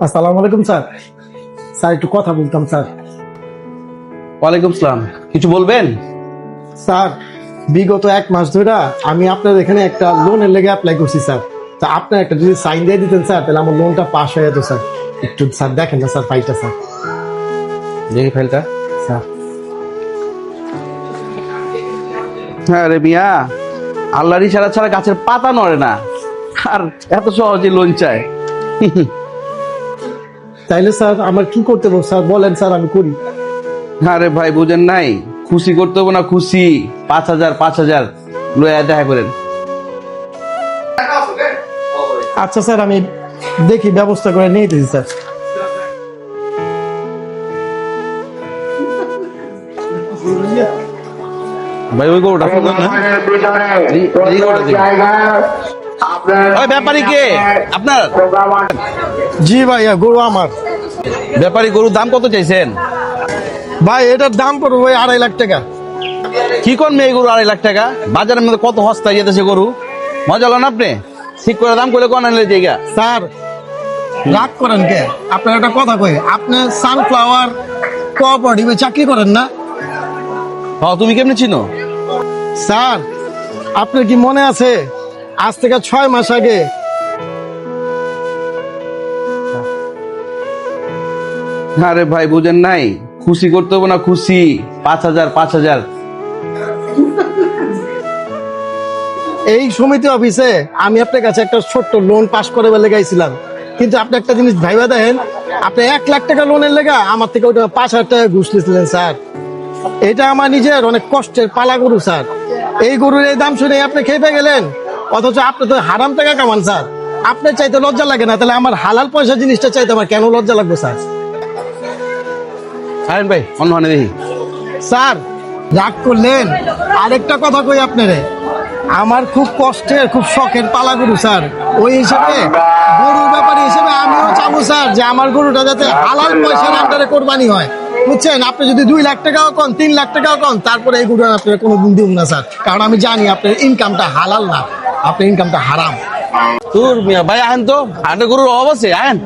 আসসালামু আলাইকুম sir. Sir একটু কথা বলতাম স্যার। ওয়ালাইকুম সালাম, কিছু বলবেন? স্যার বিগত 1 মাস ধরে আমি আপনার এখানে একটা লোনের লেগে অ্যাপ্লাই করছি স্যার। তা আপনার একটা যদি সাইন দিয়ে দিতেন স্যার, তাহলে আমার লোনটা পাস হয়ে যেত স্যার। একটু স্যার দেখেন না স্যার ফাইলটা স্যার। দেখি ফাইলটা। স্যার হ্যাঁ রে মিয়া, আল্লাহর ইশারা ছাড়া গাছের পাতা নড়ে না, আর এত সহজে লোন চায়। তাইলে স্যার আমার কি করতে হবে স্যার, বলেন স্যার আমি করি। আরে ভাই বুঝেন নাই, খুশি করতে হবে না, খুশি 5,000 লয়া দেখা করেন। আচ্ছা স্যার, আমি দেখি ব্যবস্থা করে নিয়ে দিচ্ছি স্যার। ভাই ওই গরুটা ফুল না, এই গরুটা দেখি। ওই ব্যাপারী কে আপনার? জি ভাইয়া, গরু আমার। ব্যাপারী গরুর দাম কত চাইছেন? ভাই এটার দাম পড়বে ভাই 2.5 লাখ টাকা। কি কোন মেয়ে গরু 2.5 লাখ টাকা? বাজারের মধ্যে কত হস্তা যেতেছে গরু, মজা হলো না আপনি? ঠিক করে দাম করলে কোন আনলে জায়গা। স্যার রাগ করেন কে? আপনার একটা কথা কই, আপনি সানফ্লাওয়ার কোঅপারেটিভে চাকরি করেন না? হ্যাঁ, তুমি কেমনি চিনো? স্যার আপনার কি মনে আছে, আজ থেকে 6 মাস আগে আরে ভাই বুঝেন নাই, খুশি করতে হবে না, খুশি 5,000 এই সমিতি অফিসে আমি আপনার কাছে একটা ছোট্ট লোন পাস করে বলে গেছিলাম, কিন্তু আপনি একটা জিনিস ভাইবা দেখেন, আপনি 1 লাখ টাকা লোনের লেগা আমার থেকে ওটা 5,000 টাকা ঘুষ নিয়েছিলেন স্যার। এটা আমার নিজের অনেক কষ্টের পালা গরু স্যার। এই গরুর এই দাম শুনে আপনি খেপে গেলেন, অথচ আপনি তো হারাম টাকা কামান স্যার। আপনার চাইতে লজ্জা লাগে না? তাহলে আমার হালাল পয়সা জিনিসটা চাইতে আমার কেন লজ্জা লাগবে স্যার? আরেন ভাই অন্য হানে দেখি। স্যার রাগ করলেন? আরেকটা কথা কই আপনারে, আমার খুব কষ্টের খুব শখের পালা গরু স্যার। ওই হিসাবে গরুর ব্যাপারে হিসেবে আমিও চাবো স্যার যে আমার গরুটা যাতে হালাল পয়সার আন্ডারে কোরবানি হয়, বুঝছেন? আপনি যদি 2 লাখ টাকাও কন, 3 লাখ টাকাও কন, তারপরে এই গরু আপনার কোনোদিন দিব না স্যার, কারণ আমি জানি আপনার ইনকামটা হালাল না, আপনার ইনকামটা হারাম। তোর মিয়া ভাই আহেন তো, হাটে গরুর অভাব আছে, আহেন।